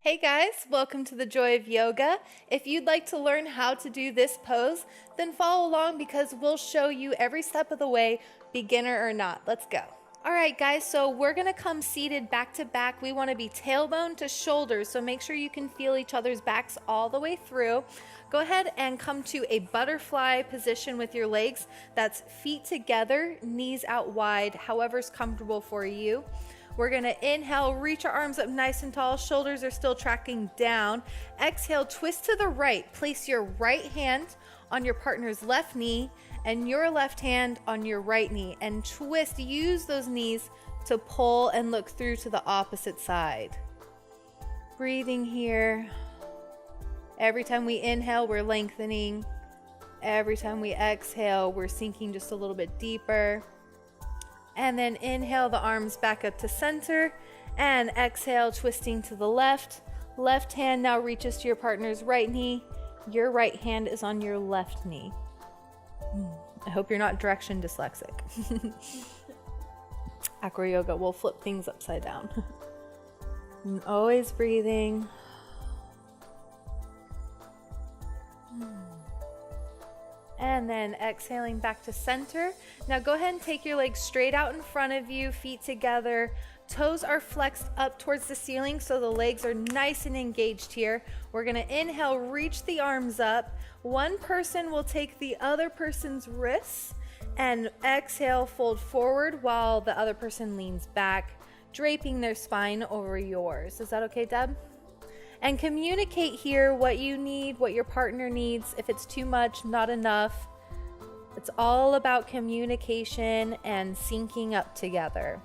Hey guys, welcome to the Joy of Yoga. If you'd like to learn how to do this pose, then follow along because we'll show you every step of the way, beginner or not. Let's go. All right guys, so we're gonna come seated back to back. We wanna be tailbone to shoulders, so make sure you can feel each other's backs all the way through. Go ahead and come to a butterfly position with your legs. That's feet together, knees out wide, however's comfortable for you. We're gonna inhale, reach our arms up nice and tall, shoulders are still tracking down. Exhale, twist to the right. Place your right hand on your partner's left knee and your left hand on your right knee, and twist. Use those knees to pull and look through to the opposite side. Breathing here. Every time we inhale, we're lengthening. Every time we exhale, we're sinking just a little bit deeper. And then inhale the arms back up to center, and exhale, twisting to the left. Left hand now reaches to your partner's right knee. Your right hand is on your left knee. I hope you're not direction dyslexic. Acro yoga will flip things upside down. And always breathing. And then exhaling back to center. Now go ahead and take your legs straight out in front of you, feet together. Toes are flexed up towards the ceiling, so the legs are nice and engaged here. We're gonna inhale, reach the arms up. One person will take the other person's wrists, and exhale, fold forward while the other person leans back, draping their spine over yours. Is that okay, Deb? And communicate here what you need, what your partner needs. If it's too much, not enough. It's all about communication and syncing up together.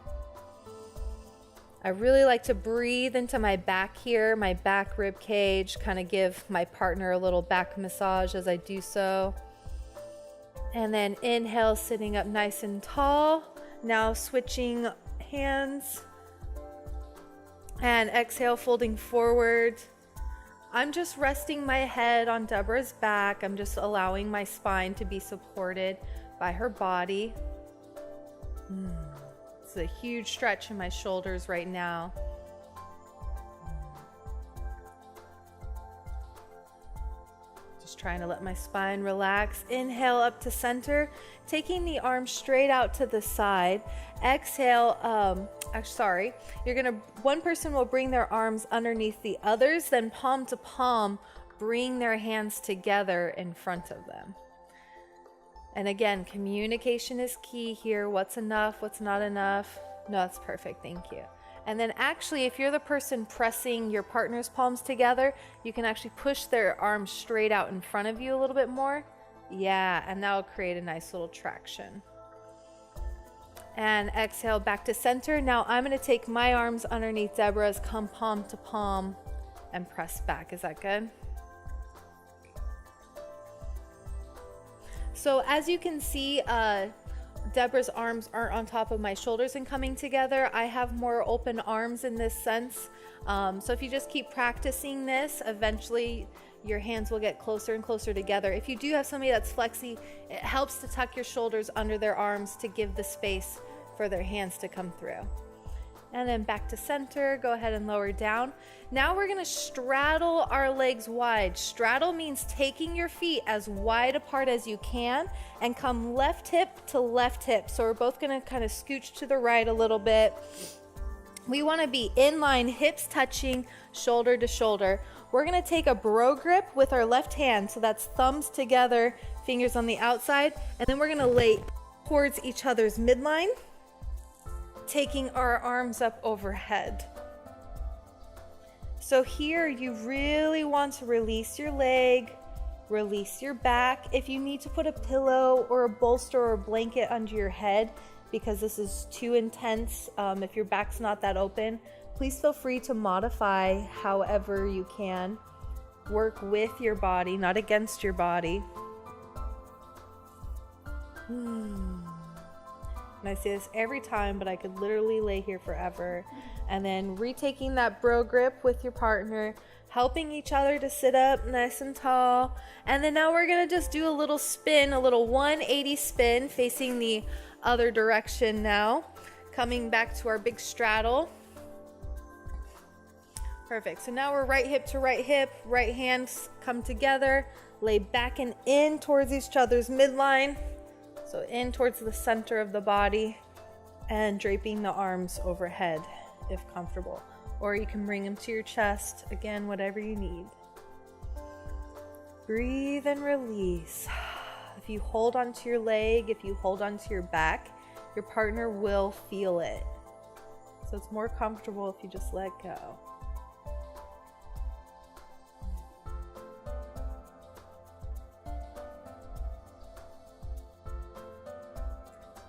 I really like to breathe into my back here, my back rib cage, kind of give my partner a little back massage as I do so. And then inhale, sitting up nice and tall. Now switching hands. And exhale, folding forward. I'm just resting my head on Deborah's back. I'm just allowing my spine to be supported by her body. It's a huge stretch in my shoulders right now. Just trying to let my spine relax. Inhale up to center, taking the arms straight out to the side. Exhale, one person will bring their arms underneath the others, then palm to palm, bring their hands together in front of them. And again, communication is key here. What's enough? What's not enough? No, that's perfect. Thank you. And then actually, if you're the person pressing your partner's palms together, you can actually push their arms straight out in front of you a little bit more. Yeah, and that'll create a nice little traction. And exhale back to center. Now I'm going to take my arms underneath Deborah's, come palm to palm, and press back. Is that good? So as you can see, Deborah's arms aren't on top of my shoulders and coming together. I have more open arms in this sense. So if you just keep practicing this, eventually your hands will get closer and closer together. If you do have somebody that's flexy, it helps to tuck your shoulders under their arms to give the space for their hands to come through. And then back to center, go ahead and lower down. Now we're gonna straddle our legs wide. Straddle means taking your feet as wide apart as you can and come left hip to left hip. So we're both gonna kind of scooch to the right a little bit. We wanna be in line, hips touching, shoulder to shoulder. We're gonna take a bro grip with our left hand. So that's thumbs together, fingers on the outside. And then we're gonna lay towards each other's midline, taking our arms up overhead. So here you really want to release your leg, release your back. If you need to put a pillow or a bolster or a blanket under your head because this is too intense, if your back's not that open, please feel free to modify however you can. Work with your body, not against your body. And I say this every time, but I could literally lay here forever. And then retaking that bro grip with your partner, helping each other to sit up nice and tall. And then now we're gonna just do a little spin, a little 180 spin facing the other direction now. Coming back to our big straddle. Perfect. So now we're right hip to right hip, right hands come together, lay back and in towards each other's midline. So in towards the center of the body and draping the arms overhead if comfortable. Or you can bring them to your chest. Again, whatever you need. Breathe and release. If you hold onto your leg, if you hold onto your back, your partner will feel it. So it's more comfortable if you just let go.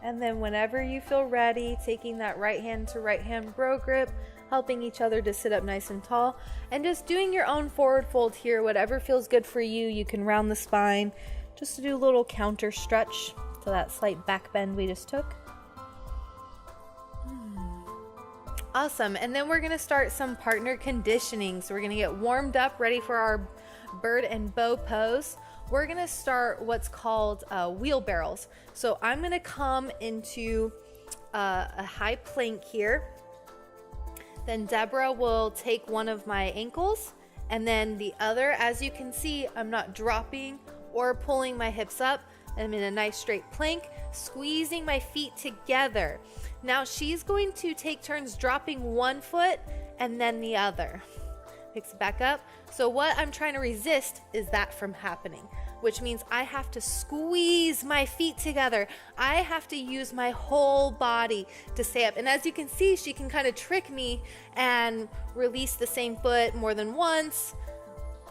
And then whenever you feel ready, taking that right hand to right hand bro grip, helping each other to sit up nice and tall, and just doing your own forward fold here, whatever feels good for you. You can round the spine, just to do a little counter stretch to that slight back bend we just took. Awesome. And then we're going to start some partner conditioning. So we're going to get warmed up, ready for our bird and bow pose. We're going to start what's called wheelbarrows. So I'm going to come into a high plank here. Then Deborah will take one of my ankles and then the other. As you can see, I'm not dropping or pulling my hips up. I'm in a nice straight plank, squeezing my feet together. Now she's going to take turns dropping one foot and then the other. Picks it back up. So what I'm trying to resist is that from happening, which means I have to squeeze my feet together. I have to use my whole body to stay up. And as you can see, she can kind of trick me and release the same foot more than once,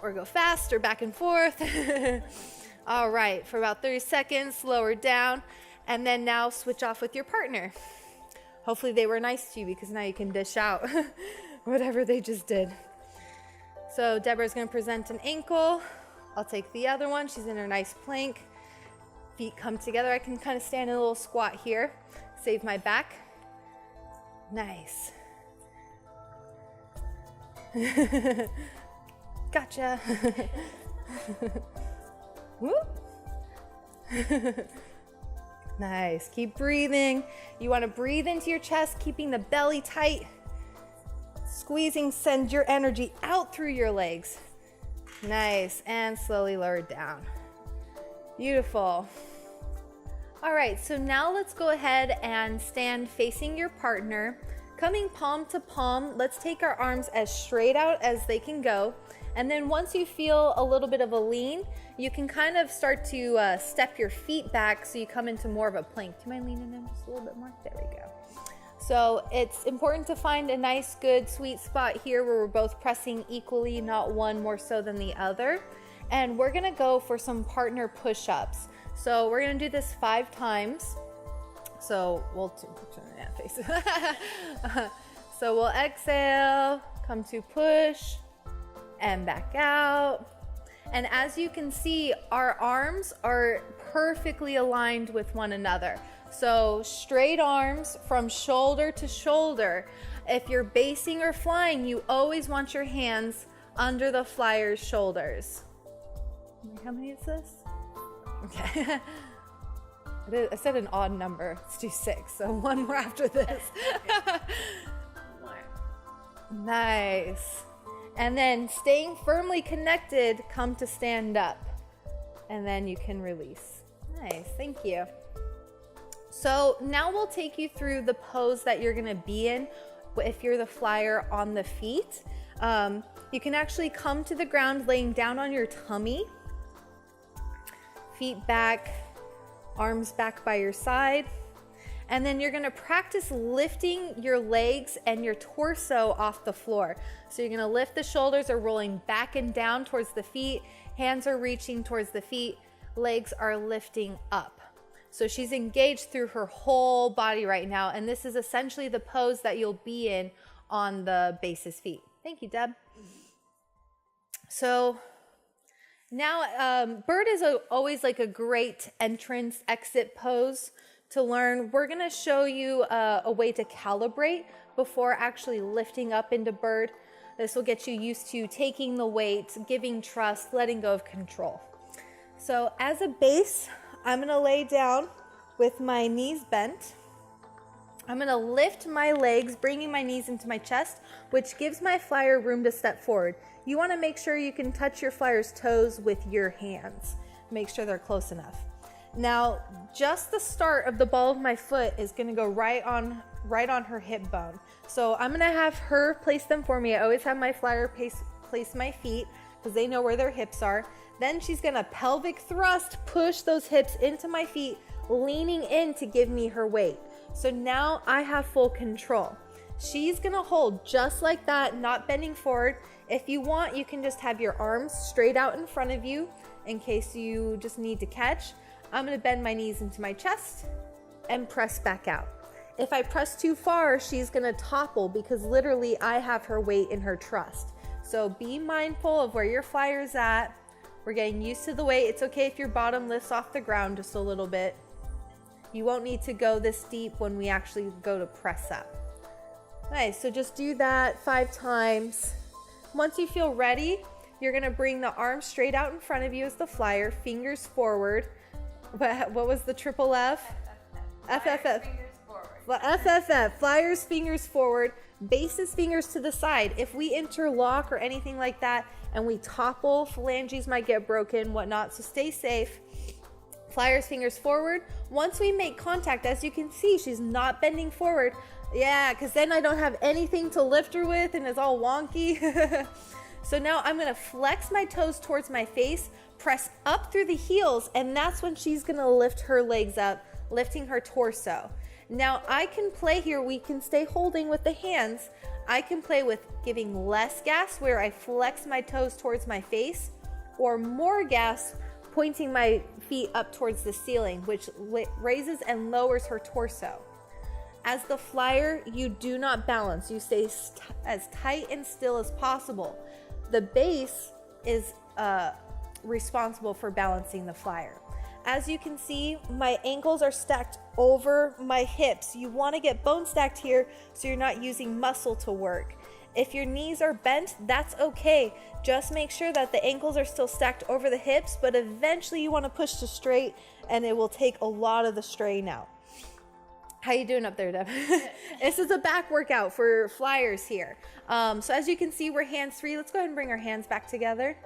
or go fast or back and forth. All right, for about 30 seconds, slow her down, and then now switch off with your partner. Hopefully they were nice to you, because now you can dish out whatever they just did. So Deborah's going to present an ankle. I'll take the other one. She's in her nice plank. Feet come together. I can kind of stand in a little squat here. Save my back. Nice. Gotcha. Whoop. Nice. Keep breathing. You want to breathe into your chest, keeping the belly tight. Squeezing, send your energy out through your legs. Nice. And slowly lower it down. Beautiful. All right, so now let's go ahead and stand facing your partner. Coming palm to palm, let's take our arms as straight out as they can go. And then once you feel a little bit of a lean, you can kind of start to step your feet back so you come into more of a plank. Do you mind leaning in just a little bit more? There we go. So it's important to find a nice, good, sweet spot here where we're both pressing equally, not one more so than the other. And we're gonna go for some partner push-ups. So we're gonna do this 5 times. So we'll turn that face. So we'll exhale, come to push, and back out. And as you can see, our arms are perfectly aligned with one another. So straight arms from shoulder to shoulder. If you're basing or flying, you always want your hands under the flyer's shoulders. How many is this? Okay. I said an odd number. Let's do 6. So 1 more after this. Nice. And then staying firmly connected, come to stand up. And then you can release. Nice, thank you. So now we'll take you through the pose that you're gonna be in if you're the flyer on the feet. You can actually come to the ground laying down on your tummy. Feet back, arms back by your side. And then you're gonna practice lifting your legs and your torso off the floor. So you're gonna lift the shoulders are rolling back and down towards the feet. Hands are reaching towards the feet. Legs are lifting up. So she's engaged through her whole body right now. And this is essentially the pose that you'll be in on the basis feet. Thank you, Deb. So now bird is always like a great entrance exit pose to learn. We're gonna show you a way to calibrate before actually lifting up into bird. This will get you used to taking the weight, giving trust, letting go of control. So as a base, I'm gonna lay down with my knees bent. I'm gonna lift my legs, bringing my knees into my chest, which gives my flyer room to step forward. You wanna make sure you can touch your flyer's toes with your hands. Make sure they're close enough. Now, just the start of the ball of my foot is gonna go right on her hip bone. So I'm gonna have her place them for me. I always have my flyer place my feet because they know where their hips are. Then she's gonna pelvic thrust, push those hips into my feet, leaning in to give me her weight. So now I have full control. She's gonna hold just like that, not bending forward. If you want, you can just have your arms straight out in front of you in case you just need to catch. I'm gonna bend my knees into my chest and press back out. If I press too far, she's gonna topple because literally I have her weight in her trust. So be mindful of where your flyer's at. We're getting used to the weight. It's okay if your bottom lifts off the ground just a little bit. You won't need to go this deep when we actually go to press up. Nice, so just do that 5 times. Once you feel ready, you're gonna bring the arms straight out in front of you as the flyer, fingers forward. What was the triple F? FFF. FFF, flyers, fingers forward, bases, fingers to the side. If we interlock or anything like that and we topple, phalanges might get broken, whatnot, so stay safe. Flyers, fingers forward. Once we make contact, as you can see, she's not bending forward. Yeah, because then I don't have anything to lift her with and it's all wonky. So now I'm gonna flex my toes towards my face, press up through the heels, and that's when she's gonna lift her legs up, lifting her torso. Now I can play here, we can stay holding with the hands. I can play with giving less gas where I flex my toes towards my face, or more gas pointing my feet up towards the ceiling, which raises and lowers her torso. As the flyer, you do not balance. You stay as tight and still as possible. The base is responsible for balancing the flyer. As you can see, my ankles are stacked over my hips. You want to get bone stacked here so you're not using muscle to work. If your knees are bent, that's okay. Just make sure that the ankles are still stacked over the hips, but eventually you want to push to straight and it will take a lot of the strain out. How you doing up there, Deb? This is a back workout for flyers here. So as you can see, we're hands-free. Let's go ahead and bring our hands back together.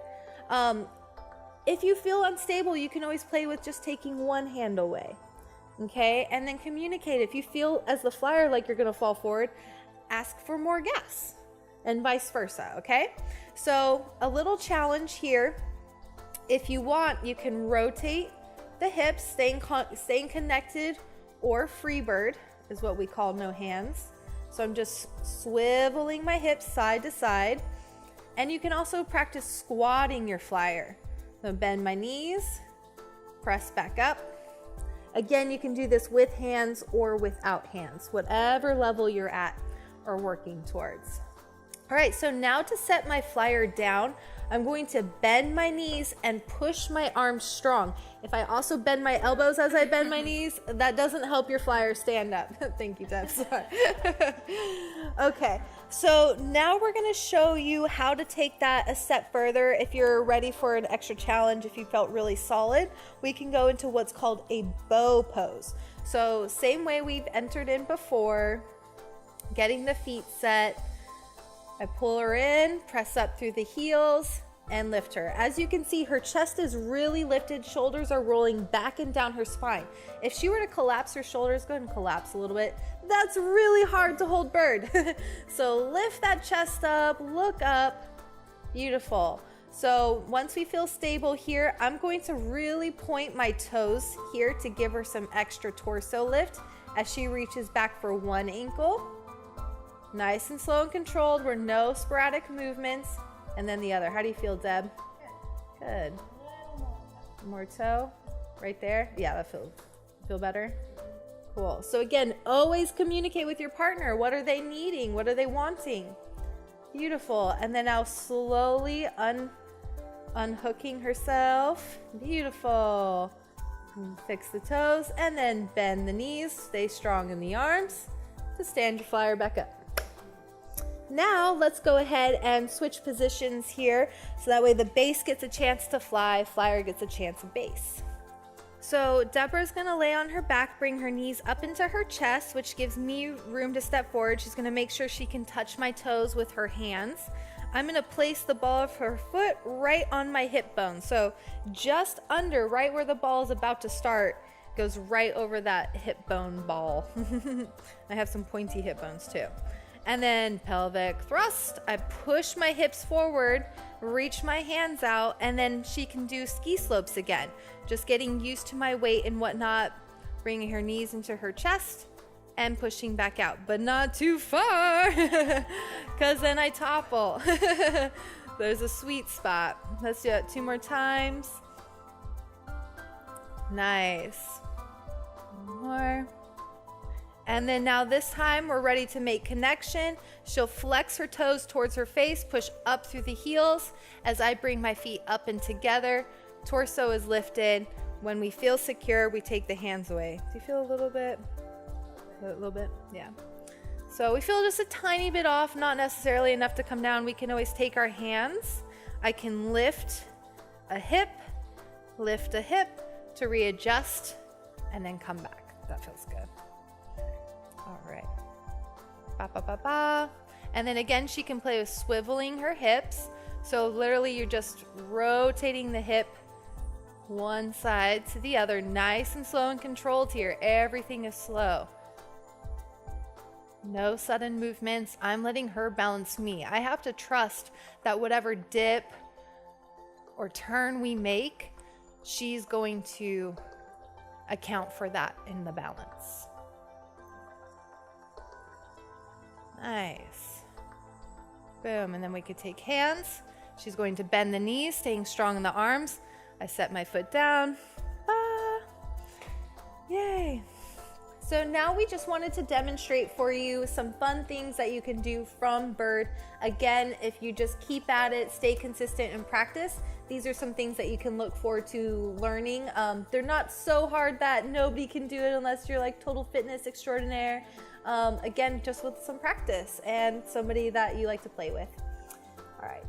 If you feel unstable, you can always play with just taking one hand away, okay? And then communicate. If you feel as the flyer like you're gonna fall forward, ask for more gas and vice versa, okay? So a little challenge here. If you want, you can rotate the hips, staying connected, or freebird is what we call no hands. So I'm just swiveling my hips side to side. And you can also practice squatting your flyer. So bend my knees, press back up. Again, you can do this with hands or without hands, whatever level you're at or working towards. All right, so now to set my flyer down, I'm going to bend my knees and push my arms strong. If I also bend my elbows as I bend my knees, that doesn't help your flyer stand up. Thank you, Deb. Sorry. Okay, so now we're gonna show you how to take that a step further. If you're ready for an extra challenge, if you felt really solid, we can go into what's called a bow pose. So same way we've entered in before, getting the feet set. I pull her in, press up through the heels, and lift her. As you can see, her chest is really lifted, shoulders are rolling back and down her spine. If she were to collapse her shoulders, go ahead and collapse a little bit. That's really hard to hold bird. So lift that chest up, look up, beautiful. So once we feel stable here, I'm going to really point my toes here to give her some extra torso lift as she reaches back for one ankle. Nice and slow and controlled, where no sporadic movements. And then the other. How do you feel, Deb? Good. More toe. Right there. Yeah, that feel better. Cool. So again, always communicate with your partner. What are they needing? What are they wanting? Beautiful. And then now slowly unhooking herself. Beautiful. Fix the toes and then bend the knees. Stay strong in the arms to stand your flyer back up. Now let's go ahead and switch positions here so that way the base gets a chance to fly, flyer gets a chance of base. So Deborah's gonna lay on her back, bring her knees up into her chest, which gives me room to step forward. She's gonna make sure she can touch my toes with her hands. I'm gonna place the ball of her foot right on my hip bone. So just under, right where the ball is about to start, goes right over that hip bone ball. I have some pointy hip bones too. And then pelvic thrust. I push my hips forward, reach my hands out, and then she can do ski slopes again. Just getting used to my weight and whatnot, bringing her knees into her chest and pushing back out, but not too far, because then I topple. There's a sweet spot. Let's do it 2 more times. Nice. 1 more. And then now this time we're ready to make connection. She'll flex her toes towards her face, push up through the heels as I bring my feet up and together. Torso is lifted. When we feel secure, we take the hands away. Do you feel a little bit? A little bit? Yeah. So we feel just a tiny bit off, not necessarily enough to come down. We can always take our hands. I can lift a hip to readjust, and then come back. That feels good. All right. Ba, ba, ba, ba. And then again, she can play with swiveling her hips. So literally you're just rotating the hip one side to the other, nice and slow and controlled here. Everything is slow. No sudden movements. I'm letting her balance me. I have to trust that whatever dip or turn we make, she's going to account for that in the balance. Nice. Boom. And then we could take hands. She's going to bend the knees, staying strong in the arms. I set my foot down. Ah. Yay. So now we just wanted to demonstrate for you some fun things that you can do from bird. Again, if you just keep at it, stay consistent and practice, these are some things that you can look forward to learning. They're not so hard that nobody can do it unless you're like total fitness extraordinaire. Again, just with some practice and somebody that you like to play with. All right.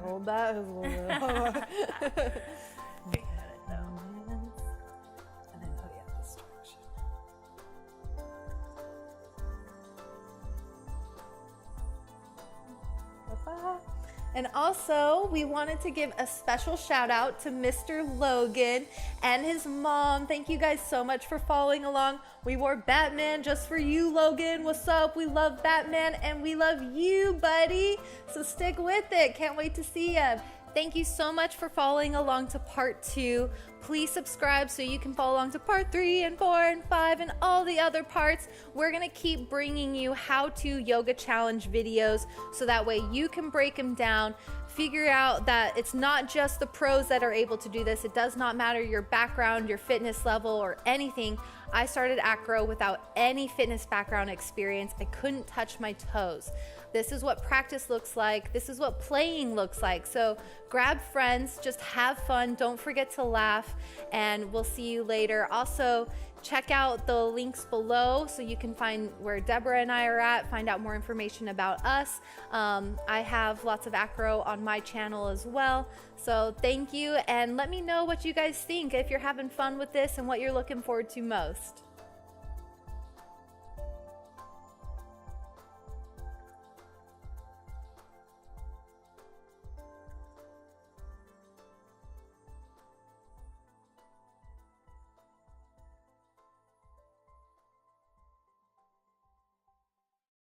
Hold that a little bit. We got it now. And then, oh yeah, this direction. And also, we wanted to give a special shout out to Mr. Logan and his mom. Thank you guys so much for following along. We wore Batman just for you, Logan. What's up? We love Batman and we love you, buddy. So stick with it. Can't wait to see you. Thank you so much for following along to part 2. Please subscribe so you can follow along to part 3 and 4 and 5 and all the other parts. We're gonna keep bringing you how-to yoga challenge videos so that way you can break them down, figure out that it's not just the pros that are able to do this. It does not matter your background, your fitness level, or anything. I started Acro without any fitness background experience. I couldn't touch my toes. This is what practice looks like. This is what playing looks like. So grab friends, just have fun. Don't forget to laugh, and we'll see you later. Also, check out the links below so you can find where Deborah and I are at, find out more information about us. I have lots of Acro on my channel as well. So thank you, and let me know what you guys think, if you're having fun with this and what you're looking forward to most.